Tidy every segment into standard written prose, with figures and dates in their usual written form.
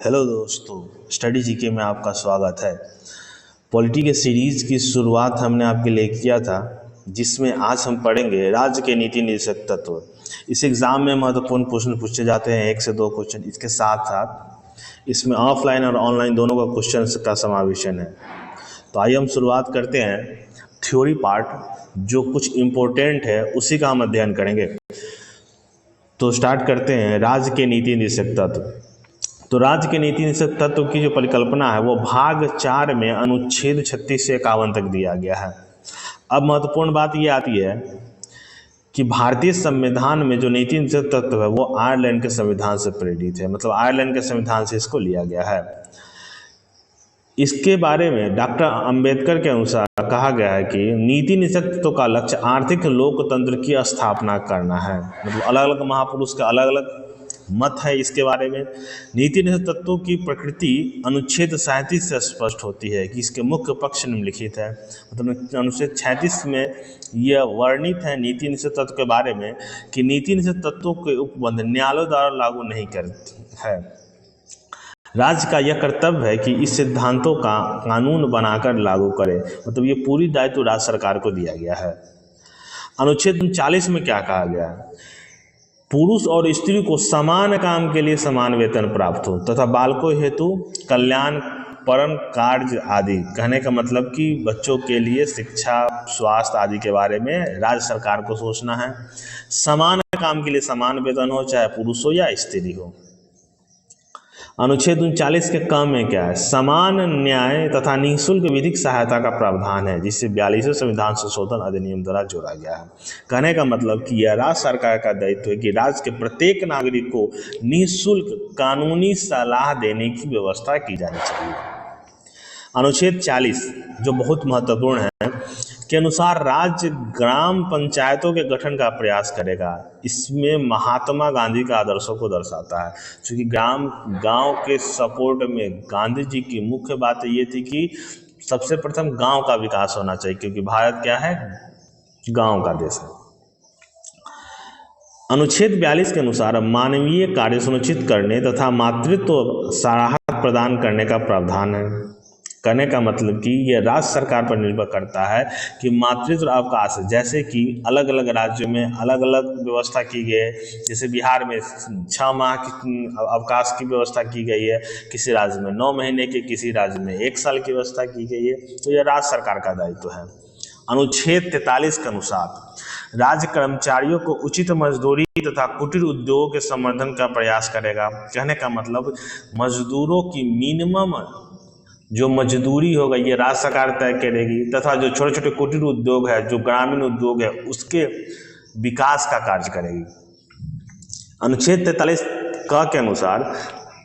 Hello दोस्तों, study GK में आपका स्वागत है। पॉलिटी के सीरीज़ की शुरुआत हमने आपके लिए किया था, जिसमें आज हम पढ़ेंगे राज्य के नीति निर्देशक तत्व। इस एग्ज़ाम में महत्वपूर्ण प्रश्न पूछे जाते हैं, 1 से 2 क्वेश्चन। इसके साथ साथ इसमें ऑफलाइन और ऑनलाइन दोनों का क्वेश्चन का समावेशन है। तो आइए हम शुरुआत करते हैं। थ्योरी पार्ट जो कुछ इम्पोर्टेंट है उसी का हम अध्ययन करेंगे। तो स्टार्ट करते हैं। राज्य के नीति निर्देशक तत्व। तो राज्य के नीति निर्देशक तत्व की जो परिकल्पना है वो भाग 4 में अनुच्छेद 36 से 51 तक दिया गया है। अब महत्वपूर्ण बात ये आती है कि भारतीय संविधान में जो नीति निर्देशक तत्व है वो आयरलैंड के संविधान से प्रेरित है, मतलब आयरलैंड के संविधान से इसको लिया गया है। इसके बारे में डॉक्टर अंबेडकर के अनुसार कहा गया है कि नीति निर्देशक तत्व का लक्ष्य आर्थिक लोकतंत्र की स्थापना करना है। मतलब अलग अलग महापुरुष का अलग अलग मत है इसके बारे में। नीति निर्देशक तत्वों की प्रकृति अनुच्छेद 37 से स्पष्ट होती है कि इसके मुख्य पक्ष निम्नलिखित है। मतलब अनुच्छेद 36 में यह वर्णित है नीति निर्देशक तत्व के बारे में कि नीति निर्देशक तत्वों के उपबंध न्यायालयों द्वारा लागू नहीं करती है। राज्य का यह कर्तव्य है कि इस सिद्धांतों का कानून बनाकर लागू करे। मतलब ये पूरी दायित्व राज्य सरकार को दिया गया है। अनुच्छेद 39 में क्या कहा गया है? पुरुष और स्त्री को समान काम के लिए समान वेतन प्राप्त हो तथा बालकों हेतु कल्याणपरम कार्य आदि। कहने का मतलब कि बच्चों के लिए शिक्षा, स्वास्थ्य आदि के बारे में राज्य सरकार को सोचना है। समान काम के लिए समान वेतन हो, चाहे पुरुष हो या स्त्री हो। अनुच्छेद 39 के क में क्या है? समान न्याय तथा निःशुल्क विधिक सहायता का प्रावधान है, जिससे 42वें संविधान संशोधन अधिनियम द्वारा जोड़ा गया है। कहने का मतलब कि यह राज्य सरकार का दायित्व है कि राज्य के प्रत्येक नागरिक को निःशुल्क कानूनी सलाह देने की व्यवस्था की जानी चाहिए। अनुच्छेद 40 जो बहुत महत्वपूर्ण है के अनुसार राज्य ग्राम पंचायतों के गठन का प्रयास करेगा। इसमें महात्मा गांधी का आदर्शों को दर्शाता है, क्योंकि गांव के सपोर्ट में गांधी जी की मुख्य बात ये थी कि सबसे प्रथम गांव का विकास होना चाहिए, क्योंकि भारत क्या है? गांव का देश है। अनुच्छेद 42 के अनुसार मानवीय कार्य सुनिश्चित करने तथा मातृत्व सहायता प्रदान करने का प्रावधान है। कहने का मतलब कि यह राज्य सरकार पर निर्भर करता है कि मातृत्व अवकाश, जैसे कि अलग अलग राज्यों में अलग अलग व्यवस्था की गई है। जैसे बिहार में 6 माह की अवकाश की व्यवस्था की गई है, किसी राज्य में 9 महीने के, किसी राज्य में 1 साल की व्यवस्था की गई है। तो यह राज्य सरकार का दायित्व है। अनुच्छेद 43 के अनुसार राज्य कर्मचारियों को उचित मजदूरी तथा कुटीर उद्योगों के संवर्धन का प्रयास करेगा। कहने का मतलब मजदूरों की मिनिमम जो मजदूरी होगा ये राज्य सरकार तय करेगी, तथा जो छोटे छोटे कुटीर उद्योग है, जो ग्रामीण उद्योग है, उसके विकास का कार्य करेगी। अनुच्छेद 43 क के अनुसार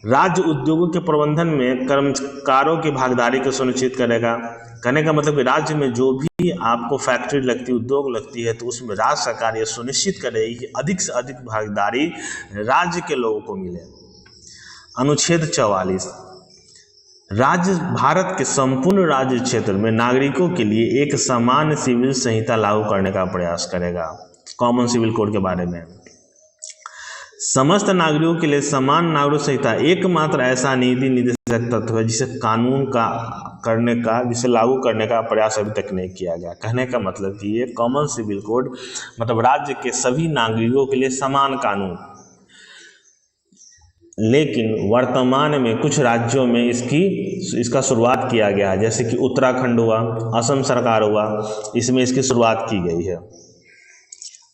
राज्य उद्योगों के प्रबंधन में कर्मकारों की भागीदारी को सुनिश्चित करेगा। कहने का मतलब कि राज्य में जो भी आपको फैक्ट्री लगती है, उद्योग लगती है, तो उसमें राज्य सरकार ये सुनिश्चित करेगी कि अधिक से अधिक भागीदारी राज्य के लोगों को मिले। अनुच्छेद 44 राज्य भारत के संपूर्ण राज्य क्षेत्र में नागरिकों के लिए एक समान सिविल संहिता लागू करने का प्रयास करेगा। कॉमन सिविल कोड के बारे में समस्त नागरिकों के लिए समान नागरिक संहिता एकमात्र ऐसा नीति निर्देशक तत्व है जिसे जिसे लागू करने का प्रयास अभी तक नहीं किया गया। कहने का मतलब कि ये कॉमन सिविल कोड मतलब राज्य के सभी नागरिकों के लिए समान कानून, लेकिन वर्तमान में कुछ राज्यों में इसका शुरुआत किया गया है, जैसे कि उत्तराखंड हुआ, असम सरकार हुआ, इसमें इसकी शुरुआत की गई है।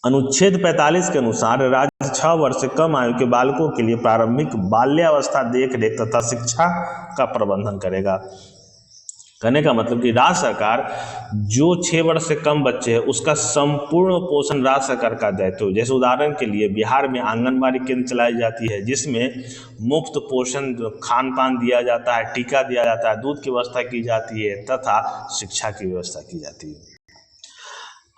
अनुच्छेद 45 के अनुसार राज्य 6 वर्ष से कम आयु के बालकों के लिए प्रारंभिक बाल्यावस्था देखरेख तथा शिक्षा का प्रबंधन करेगा। कहने का मतलब कि राज्य सरकार जो 6 वर्ष से कम बच्चे हैं उसका संपूर्ण पोषण राज्य सरकार का दायित्व है। जैसे उदाहरण के लिए बिहार में आंगनबाड़ी केंद्र चलाई जाती है, जिसमें मुफ्त पोषण खान पान दिया जाता है, टीका दिया जाता है, दूध की व्यवस्था की जाती है तथा शिक्षा की व्यवस्था की जाती है।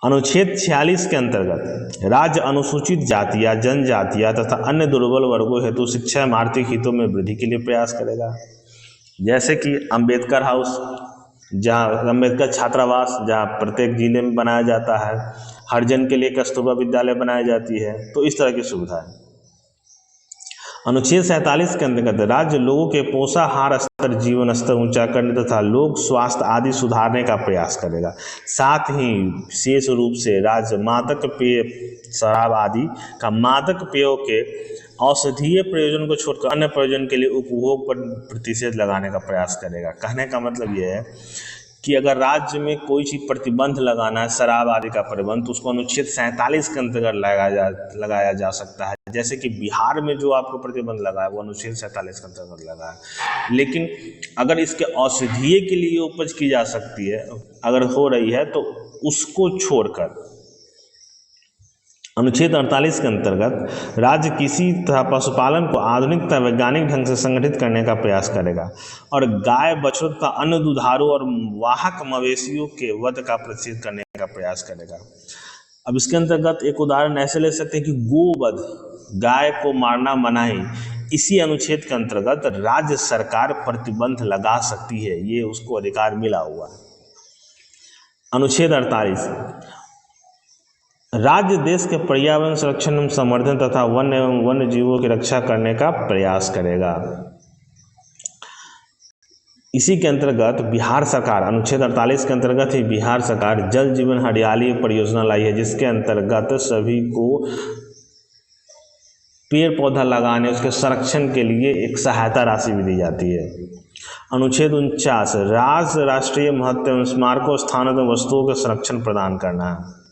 अनुच्छेद 46 के अंतर्गत राज्य अनुसूचित जातियाँ, जनजातियाँ तथा अन्य दुर्बल वर्गों हेतु शिक्षा एवं आर्थिक हितों में वृद्धि के लिए प्रयास करेगा। जैसे कि अम्बेडकर हाउस, जहाँ अम्बेडकर छात्रावास जहाँ प्रत्येक जिले में बनाया जाता है, हर जन के लिए कस्तूरबा विद्यालय बनाई जाती है, तो इस तरह की सुविधा है। अनुच्छेद 47 के अंतर्गत राज्य लोगों के पोषाहार स्तर, जीवन स्तर ऊंचा करने तथा लोक स्वास्थ्य आदि सुधारने का प्रयास करेगा। साथ ही विशेष रूप से राज्य मादक पेय, शराब आदि का मादक पेयों के औषधीय प्रयोजन को छोड़कर अन्य प्रयोजन के लिए उपभोग पर प्रतिषेध लगाने का प्रयास करेगा। कहने का मतलब यह है कि अगर राज्य में कोई चीज़ प्रतिबंध लगाना है, शराब आदि का प्रतिबंध, तो उसको अनुच्छेद 47 के अंतर्गत लगाया जा सकता है। जैसे कि बिहार में जो आपको प्रतिबंध लगा है वो अनुच्छेद 47 के अंतर्गत लगा है। लेकिन अगर इसके औषधीय के लिए उपज की जा सकती है, अगर हो रही है, तो उसको छोड़कर अनुच्छेद 48 के अंतर्गत राज्य किसी तथा पशुपालन को आधुनिक तथा वैज्ञानिक ढंग से संगठित करने का प्रयास करेगा और गाय, बछड़ों का अन्य दुधारू और वाहक मवेशियों के वध का प्रतिषेध करने का प्रयास करेगा। अब इसके अंतर्गत एक उदाहरण ऐसे ले सकते हैं कि गोवध, गाय को मारना मनाही, इसी अनुच्छेद के अंतर्गत राज्य सरकार प्रतिबंध लगा सकती है, ये उसको अधिकार मिला हुआ है। अनुच्छेद 48 राज्य देश के पर्यावरण संरक्षण एवं संवर्धन तथा वन्य एवं वन्य जीवों की रक्षा करने का प्रयास करेगा। इसी के अंतर्गत बिहार सरकार, अनुच्छेद 48 के अंतर्गत ही बिहार सरकार जल जीवन हरियाली परियोजना लाई है, जिसके अंतर्गत सभी को पेड़ पौधा लगाने, उसके संरक्षण के लिए एक सहायता राशि भी दी जाती है। अनुच्छेद 49 राष्ट्रीय महत्व एवं स्मारकों, स्थानों एवं वस्तुओं के संरक्षण प्रदान करना है।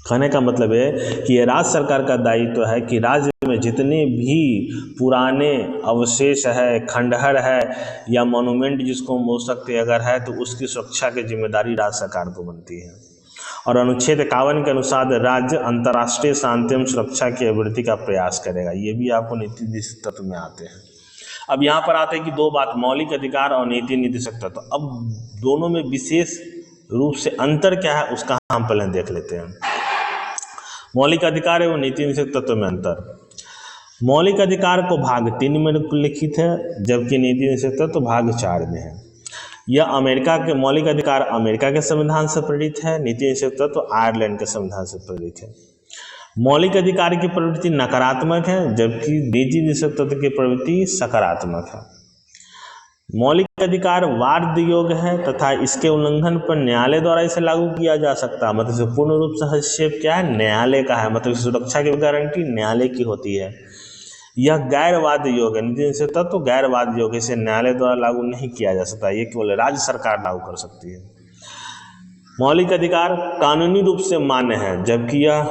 कहने का मतलब है कि ये राज्य सरकार का दायित्व है कि राज्य में जितने भी पुराने अवशेष है, खंडहर है या मोनूमेंट जिसको हम बोल सकते हैं अगर है, तो उसकी सुरक्षा की जिम्मेदारी राज्य सरकार को बनती है। और अनुच्छेद 51 के अनुसार राज्य अंतर्राष्ट्रीय शांति एवं सुरक्षा की अभिवृद्धि का प्रयास करेगा। ये भी आपको नीति निदेशक तत्व में आते हैं। अब यहाँ पर आते हैं कि दो बात, मौलिक अधिकार और नीति निदेशक तत्व। अब दोनों में विशेष रूप से अंतर क्या है उसका हम पहले देख लेते हैं। मौलिक अधिकार एवं नीति निदेशक तत्व में अंतर। मौलिक अधिकार को भाग 3 में लिखित है, जबकि नीति निदेशक तत्व भाग 4 में है। यह अमेरिका के मौलिक अधिकार अमेरिका के संविधान से प्रेरित है, नीति निदेशक तत्व आयरलैंड के संविधान से प्रेरित है। मौलिक अधिकार की प्रवृत्ति नकारात्मक है, जबकि नीति निदेशक तत्व की प्रवृत्ति सकारात्मक है। मौलिक अधिकार वाद योग्य है तथा इसके उल्लंघन पर न्यायालय द्वारा इसे लागू किया जा सकता है। मतलब पूर्ण रूप से हस्तक्षेप क्या है, न्यायालय का है, मतलब सुरक्षा की गारंटी न्यायालय की होती है। यह गैर वाद योग्य है, नीति निदेशक तत्व गैर वाद योग्य, इसे न्यायालय द्वारा लागू नहीं किया जा सकता, ये केवल राज्य सरकार लागू कर सकती है। मौलिक अधिकार कानूनी रूप से मान्य है, जबकि यह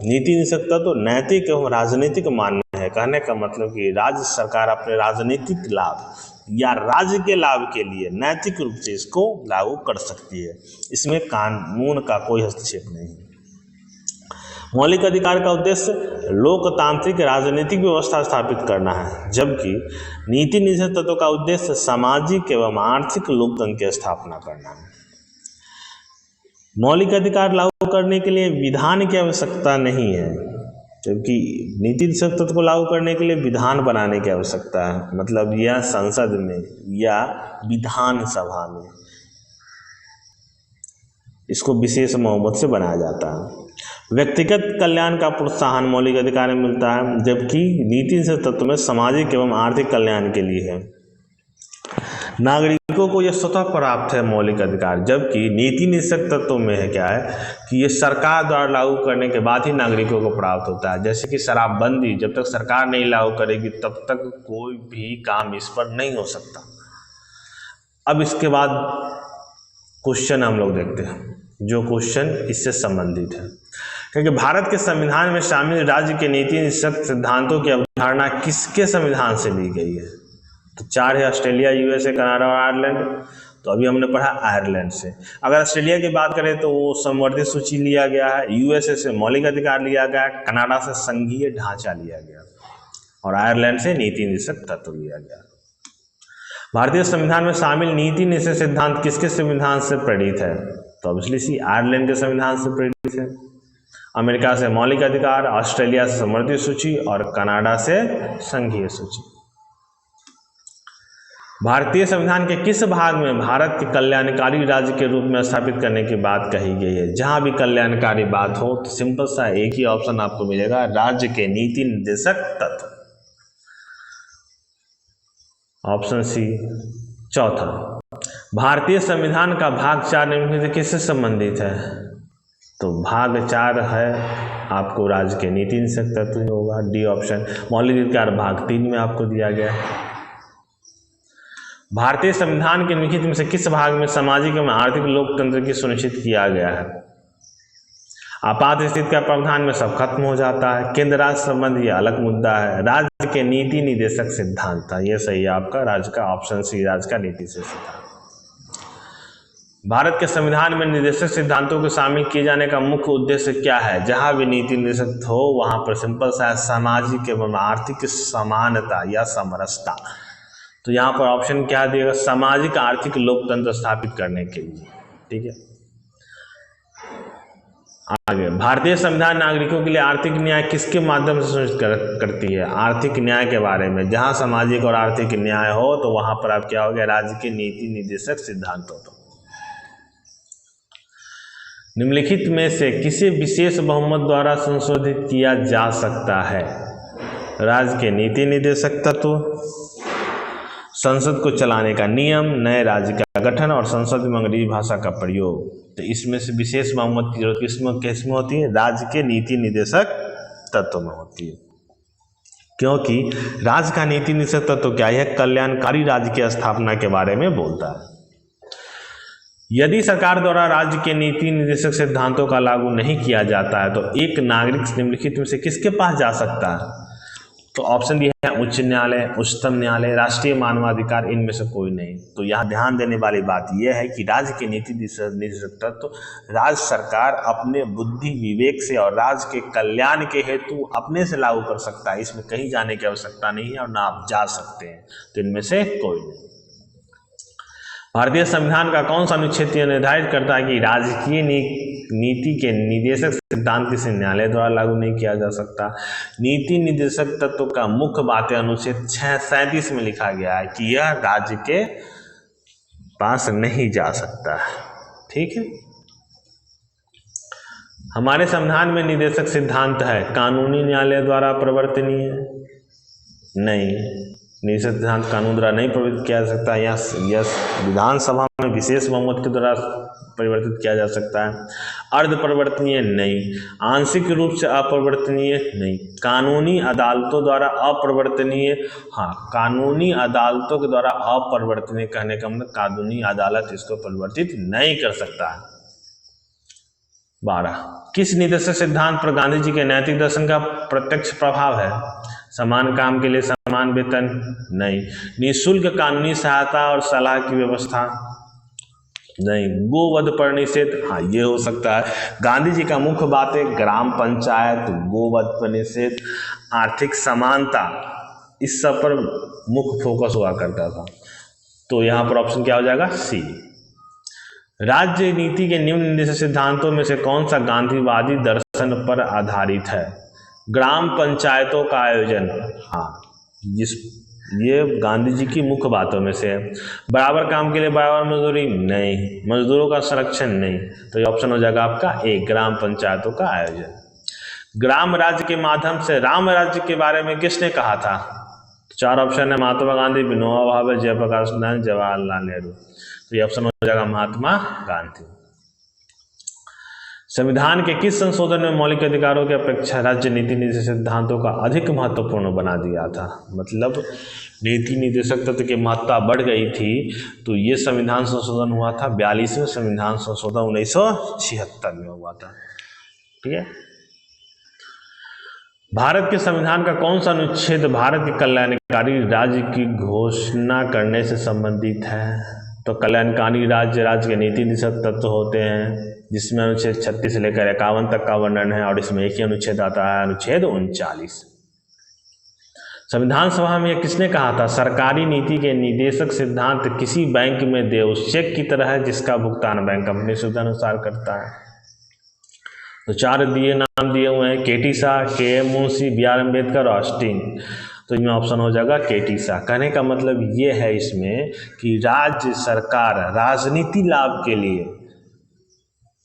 नीति निदेशक तत्व नैतिक एवं राजनीतिक मान्य है। कहने का मतलब कि राज्य सरकार अपने राजनीतिक लाभ या राज्य के लाभ के लिए नैतिक रूप से इसको लागू कर सकती है, इसमें कानून का कोई हस्तक्षेप नहीं है। मौलिक अधिकार का उद्देश्य लोकतांत्रिक राजनीतिक व्यवस्था स्थापित करना है, जबकि नीति निदेशक तत्व का उद्देश्य सामाजिक एवं आर्थिक लोकतंत्र की स्थापना करना है। मौलिक अधिकार लागू करने के लिए विधान की आवश्यकता नहीं है, जबकि नीति निदेशक तत्व को लागू करने के लिए विधान बनाने की आवश्यकता है। मतलब यह संसद में या विधान सभा में इसको विशेष बहुमत से बनाया जाता है। व्यक्तिगत कल्याण का प्रोत्साहन मौलिक अधिकार में मिलता है, जबकि नीति निदेशक तत्व में सामाजिक एवं आर्थिक कल्याण के लिए है। नागरिकों को यह स्वतः प्राप्त है मौलिक अधिकार, जबकि नीति निदेशक तत्व में है क्या है कि ये सरकार द्वारा लागू करने के बाद ही नागरिकों को प्राप्त होता है। जैसे कि शराबबंदी जब तक सरकार नहीं लागू करेगी तब तक कोई भी काम इस पर नहीं हो सकता। अब इसके बाद क्वेश्चन हम लोग देखते हैं, जो क्वेश्चन इससे संबंधित है, क्योंकि भारत के संविधान में शामिल राज्य के नीति निदेशक सिद्धांतों की अवधारणा किसके संविधान से ली गई है? तो 4 है, ऑस्ट्रेलिया, यूएसए, कनाडा और आयरलैंड। तो अभी हमने पढ़ा आयरलैंड से। अगर ऑस्ट्रेलिया की बात करें तो वो संवर्धित सूची लिया गया है, यूएसए से मौलिक अधिकार लिया गया, कनाडा से संघीय ढांचा लिया गया और आयरलैंड से नीति निदेशक तत्व लिया गया। भारतीय संविधान में शामिल नीति निदेशक सिद्धांत किसके संविधान से प्रेरित है? तो ऑब्वियसली आयरलैंड के संविधान से प्रेरित है। अमेरिका से मौलिक अधिकार, ऑस्ट्रेलिया से संवर्धित सूची और कनाडा से संघीय सूची। भारतीय संविधान के किस भाग में भारत के कल्याणकारी राज्य के रूप में स्थापित करने की बात कही गई है? जहां भी कल्याणकारी बात हो तो सिंपल सा एक ही ऑप्शन आपको मिलेगा, राज्य के नीति निदेशक तत्व। Option c. चौथा, भारतीय संविधान का भाग 4 निम्नलिखित में किससे संबंधित है? तो भाग 4 है आपको राज्य के नीति निषेध तत्व ही होगा, डी ऑप्शन। मौलिक अधिकार भाग 3 में आपको दिया गया है। भारतीय संविधान के निम्नलिखित में से किस भाग में सामाजिक एवं आर्थिक लोकतंत्र की सुनिश्चित किया गया है? आपात स्थिति का प्रावधान में सब खत्म हो जाता है, केंद्र राज्य संबंध ये अलग मुद्दा है, राज्य के नीति निर्देशक सिद्धांत था, ये सही है आपका राज्य का ऑप्शन सी, राज्य का नीति से सिद्धांत। भारत के संविधान में निर्देशक सिद्धांतों को शामिल किए जाने का मुख्य उद्देश्य क्या है? जहां भी नीति निर्देशक हो वहां पर सिंपल सा सामाजिक एवं आर्थिक समानता या समरसता। तो यहाँ पर ऑप्शन क्या दिएगा? सामाजिक आर्थिक लोकतंत्र स्थापित करने के लिए। ठीक है, आगे, भारतीय संविधान नागरिकों के लिए आर्थिक न्याय किसके माध्यम से सुनिश्चित करती है? आर्थिक न्याय के बारे में, जहां सामाजिक और आर्थिक न्याय हो तो वहां पर आप क्या हो गया? राज्य के नीति निर्देशक सिद्धांतों। तो निम्नलिखित में से किसे विशेष बहुमत द्वारा संशोधित किया जा सकता है? राज्य के नीति निर्देशक तत्व, संसद को चलाने का नियम, नए राज्य का गठन और संसद में अंग्रेजी भाषा का प्रयोग। तो इसमें से विशेष बहुमत की जरूरत किसमें होती है? राज्य के नीति निर्देशक तत्व में होती है, क्योंकि राज्य का नीति निर्देशक तत्व क्या है? कल्याणकारी राज्य की स्थापना के बारे में बोलता है। यदि सरकार द्वारा राज्य के नीति निर्देशक सिद्धांतों का लागू नहीं किया जाता है तो एक नागरिक निम्नलिखित में से किसके पास जा सकता है? तो ऑप्शन दिया है उच्च न्यायालय, उच्चतम न्यायालय, राष्ट्रीय मानवाधिकार, इनमें से कोई नहीं। तो यहाँ ध्यान देने वाली बात यह है कि राज्य के नीति निर्देशक तत्व राज्य सरकार अपने बुद्धि विवेक से और राज्य के कल्याण के हेतु अपने से लागू कर सकता है, इसमें कहीं जाने की आवश्यकता नहीं है और ना आप जा सकते हैं। तो इनमें से कोई नहीं। भारतीय संविधान का कौन सा अनुच्छेद यह निर्धारित करता है कि राजकीय नीति के निर्देशक सिद्धांत किसी न्यायालय द्वारा लागू नहीं किया जा सकता? नीति निर्देशक तत्व का मुख्य बातें अनुच्छेद 37 में लिखा गया है कि यह राज्य के पास नहीं जा सकता है। ठीक है, हमारे संविधान में निर्देशक सिद्धांत है कानूनी न्यायालय द्वारा प्रवर्तनीय नहीं, निर्देशक सिद्धांत कानून द्वारा नहीं परिवर्तित किया जा सकता। यह विधानसभा में विशेष बहुमत के द्वारा परिवर्तित किया जा सकता है। अर्ध परिवर्तनीय नहीं, आंशिक रूप से अपरिवर्तनीय नहीं, कानूनी अदालतों द्वारा अपरिवर्तनीय, हाँ कानूनी अदालतों के द्वारा अपरिवर्तनीय कहने का मतलब कानूनी अदालत इसको परिवर्तित नहीं कर सकता है। 12, किस निर्देशक सिद्धांत पर गांधी जी के नैतिक दर्शन का प्रत्यक्ष प्रभाव है? समान काम के लिए समान वेतन नहीं, निःशुल्क कानूनी सहायता और सलाह की व्यवस्था नहीं, गोवध पर निषेध, हाँ ये हो सकता है। गांधी जी का मुख्य बातें ग्राम पंचायत, गोवध पर निषेध, आर्थिक समानता, इस सब पर मुख्य फोकस हुआ करता था। तो यहाँ पर ऑप्शन क्या हो जाएगा? सी। राज्य नीति के निम्न निर्देशक सिद्धांतों में से कौन सा गांधीवादी दर्शन पर आधारित है? ग्राम पंचायतों का आयोजन, हाँ ये गांधी जी की मुख्य बातों में से है। बराबर काम के लिए बराबर मजदूरी नहीं, मजदूरों का संरक्षण नहीं। तो ये ऑप्शन हो जाएगा आपका ए, ग्राम पंचायतों का आयोजन। ग्राम राज्य के माध्यम से राम राज्य के बारे में किसने कहा था? 4 ऑप्शन है, महात्मा गांधी, विनोबा भावे, जयप्रकाश नारायण, जवाहरलाल नेहरू। तो ये ऑप्शन हो जाएगा महात्मा गांधी। संविधान के किस संशोधन में मौलिक अधिकारों की अपेक्षा राज्य नीति निर्देशक सिद्धांतों का अधिक महत्वपूर्ण बना दिया था? मतलब नीति निर्देशक तत्व की महत्ता बढ़ गई थी, तो ये संविधान संशोधन हुआ था 42वें संविधान संशोधन 1976 में हुआ था। ठीक है, भारत के संविधान का कौन सा अनुच्छेद भारत के कल्याणकारी राज्य की घोषणा करने से संबंधित है? तो कल्याणकारी राज्य के नीति निर्देशक तत्व होते हैं, जिसमें अनुच्छेद 36 से लेकर 51 तक का वर्णन है, और इसमें एक ही अनुच्छेद आता है, अनुच्छेद 39। संविधान सभा में यह किसने कहा था? सरकारी नीति के निर्देशक सिद्धांत किसी बैंक में दे उस चेक की तरह है जिसका भुगतान बैंक अपनी सुविधा अनुसार करता है। तो 4 नाम दिए हुए हैं, KT Shah, KM. Munshi, BR. Ambedkar, Austin. तो इसमें ऑप्शन हो जाएगा केटी शाह। कहने का मतलब ये है इसमें कि राज्य सरकार राजनीति लाभ के लिए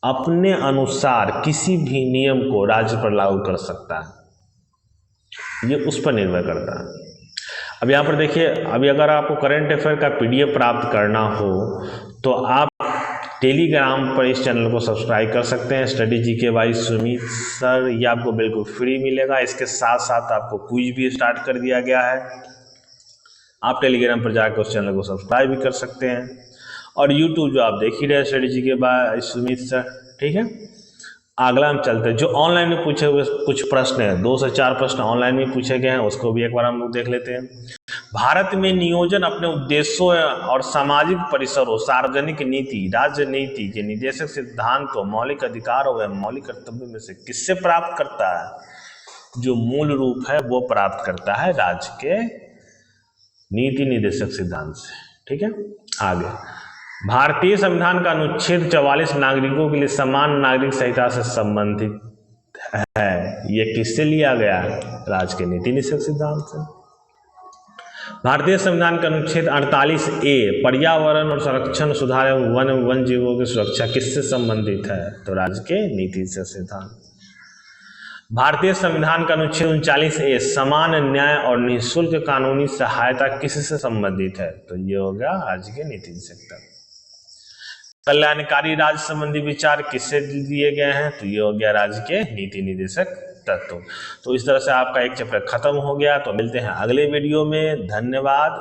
अपने अनुसार किसी भी नियम को राज्य पर लागू कर सकता है, ये उस पर निर्भर करता है। अब यहाँ पर देखिए, अभी अगर आपको करंट अफेयर का PDF प्राप्त करना हो तो आप टेलीग्राम पर इस चैनल को सब्सक्राइब कर सकते हैं, study GK by Sumit sir. ये आपको बिल्कुल फ्री मिलेगा। इसके साथ साथ आपको क्विज भी स्टार्ट कर दिया गया है। आप टेलीग्राम पर जाकर उस चैनल को सब्सक्राइब भी कर सकते हैं। और यूट्यूब जो आप देख ही रहे study GK by Sumit sir, ठीक है। अगला हम चलते हैं, जो ऑनलाइन में पूछे हुए कुछ प्रश्न हैं, 2 से 4 प्रश्न ऑनलाइन में पूछे गए हैं, उसको भी एक बार हम लोग देख लेते हैं। भारत में नियोजन अपने उद्देश्यों और सामाजिक परिसरों, सार्वजनिक नीति, राज्य नीति के निर्देशक सिद्धांतों, मौलिक अधिकारों व मौलिक कर्तव्यों में से किससे प्राप्त करता है? जो मूल रूप है वो प्राप्त करता है राज्य के नीति निर्देशक सिद्धांत से, ठीक है। आगे, भारतीय संविधान का अनुच्छेद 44 नागरिकों के लिए समान नागरिक संहिता से संबंधित है। यह किससे लिया गया है? राज्य के नीति निर्देशक सिद्धांत से। भारतीय संविधान का अनुच्छेद 48A पर्यावरण और संरक्षण, सुधार एवं वन जीवों की सुरक्षा किससे संबंधित है? तो राज्य के नीति निर्देशक सिद्धांत। भारतीय संविधान का अनुच्छेद 39A समान न्याय और निःशुल्क कानूनी सहायता किससे संबंधित है? तो ये हो गया राज्य के नीति निर्देशक सिद्धांत। कल्याणकारी राज्य संबंधी विचार किससे दिए गए हैं? तो ये हो गया राज्य के नीति निर्देशक तत्व। तो इस तरह से आपका एक चैप्टर खत्म हो गया। तो मिलते हैं अगले वीडियो में। धन्यवाद।